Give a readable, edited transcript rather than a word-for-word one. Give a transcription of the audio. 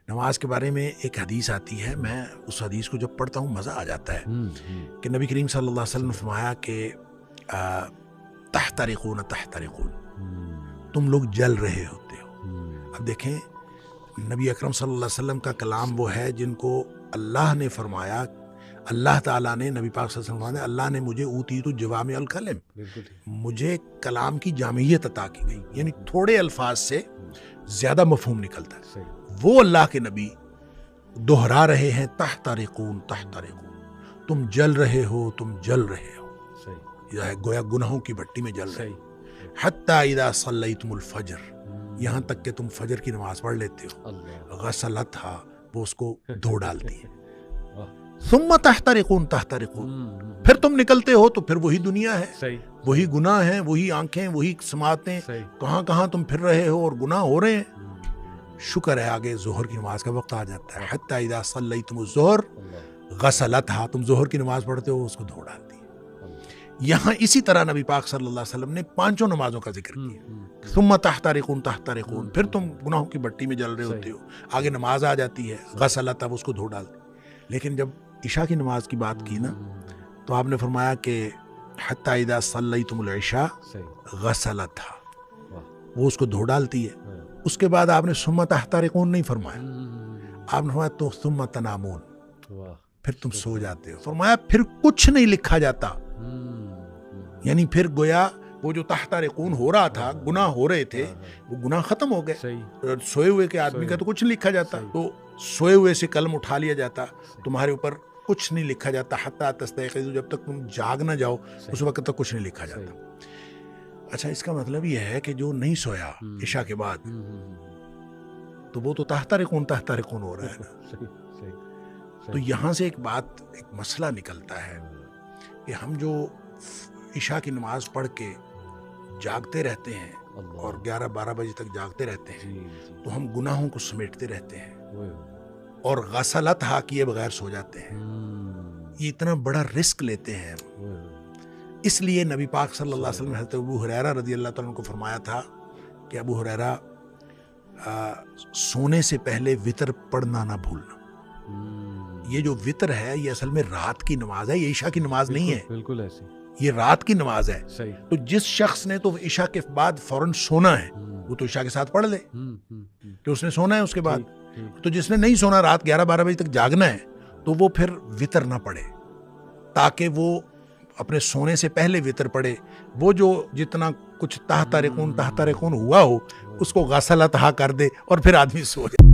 نماز کے بارے میں ایک حدیث آتی ہے، میں اس حدیث کو جب پڑھتا ہوں مزہ آ جاتا ہے کہ نبی کریم صلی اللہ علیہ وسلم نے فرمایا کہ تحترقون تحترقون، تم لوگ جل رہے ہوتے ہو۔ اب دیکھیں نبی اکرم صلی اللہ علیہ وسلم کا کلام وہ ہے جن کو اللہ نے فرمایا، اللہ تعالیٰ نے نبی پاک صلی اللہ علیہ وسلم فرمایا اللہ نے مجھے اوتیت جوامع الکلم، مجھے کلام کی جامعیت عطا کی گئی، یعنی تھوڑے الفاظ سے زیادہ مفہوم نکلتا ہے۔ وہ اللہ کے نبی دہرا رہے ہیں تحترقون تحترقون، تم جل رہے ہو، تم جل رہے ہو، یہ گویا گناہوں کی بھٹی میں جل رہے ہو۔ حتی اذا صلیتم الفجر، یہاں تک کہ تم فجر کی نماز پڑھ لیتے ہو، غسلتھا، وہ اس کو دھو ڈالتی ہے، ثم تحترقون تحترقون، پھر تم نکلتے ہو تو پھر وہی دنیا ہے، وہی گناہ ہیں، وہی آنکھیں، وہی سماعتیں، کہاں کہاں تم پھر رہے ہو اور گناہ ہو رہے ہیں۔ شکر ہے آگے ظہر کی نماز کا وقت آ جاتا ہے، حتی اذا صلیتم الظہر غسلتھا، تم ظہر کی نماز پڑھتے ہو اس کو دھو ڈالتی ہے۔ یہاں اسی طرح نبی پاک صلی اللہ علیہ وسلم نے پانچوں نمازوں کا ذکر کیا، ثم تحترقون تحترقون، پھر تم گناہوں کی بٹی میں جل رہے ہوتے ہو، آگے نماز آ جاتی ہے غسلتھا، اس کو دھو ڈالتی۔ لیکن جب عشاء کی نماز کی بات کی نا تو آپ نے فرمایا کہ حتی اذا صلیتم العشاء غسلتھا، وہ اس کو دھو ڈالتی ہے۔ اس کے بعد آپ نے ثم تحترقون نہیں فرمایا، آپ نے فرمایا تو ثم تنامون، پھر تم سو جاتے ہو۔ فرمایا پھر کچھ نہیں لکھا جاتا، یعنی پھر گویا وہ جو تحترقون ہو رہا تھا، گناہ ہو رہے تھے، وہ گناہ ختم ہو گئے۔ سوئے ہوئے کے آدمی کا تو کچھ نہیں لکھا جاتا، تو سوئے ہوئے سے قلم اٹھا لیا جاتا، تمہارے اوپر کچھ نہیں لکھا جاتا حتی تستيقظوا، جب تک تم جاگ نہ جاؤ اس وقت تک کچھ نہیں لکھا جاتا۔ اچھا، اس کا مطلب یہ ہے کہ جو نہیں سویا عشاء کے بعد تو وہ تو تحترقون تحترقون ہو رہا ہے نا۔ تو یہاں سے ایک بات، ایک مسئلہ نکلتا ہے کہ ہم جو عشاء کی نماز پڑھ کے جاگتے رہتے ہیں اور 11-12 بجے تک جاگتے رہتے ہیں تو ہم گناہوں کو سمیٹتے رہتے ہیں اور غسلتھا کیے بغیر سو جاتے ہیں۔ یہ اتنا بڑا رسک لیتے ہیں ہم۔ اس لیے نبی پاک صلی اللہ علیہ وسلم نے حضرت ابو ہریرہ رضی اللہ تعالیٰ عنہ کو فرمایا تھا کہ ابو ہریرہ سونے سے پہلے وتر پڑھنا نہ بھولنا۔ یہ جو وتر ہے یہ اصل میں رات کی نماز ہے، یہ عشاء کی نماز نہیں ہے، بالکل ایسی، یہ رات کی نماز ہے۔ تو جس شخص نے تو عشاء کے بعد فوراً سونا ہے وہ تو عشاء کے ساتھ پڑھ لے کہ اس نے سونا ہے اس کے بعد۔ تو جس نے نہیں سونا، رات 11-12 بجے تک جاگنا ہے، تو وہ پھر وتر نہ پڑھے تاکہ وہ اپنے سونے سے پہلے وتر پڑھے۔ وہ جو جتنا کچھ تحترقون تحترقون ہوا ہو اس کو غسلتھا کر دے اور پھر آدمی سو جائے۔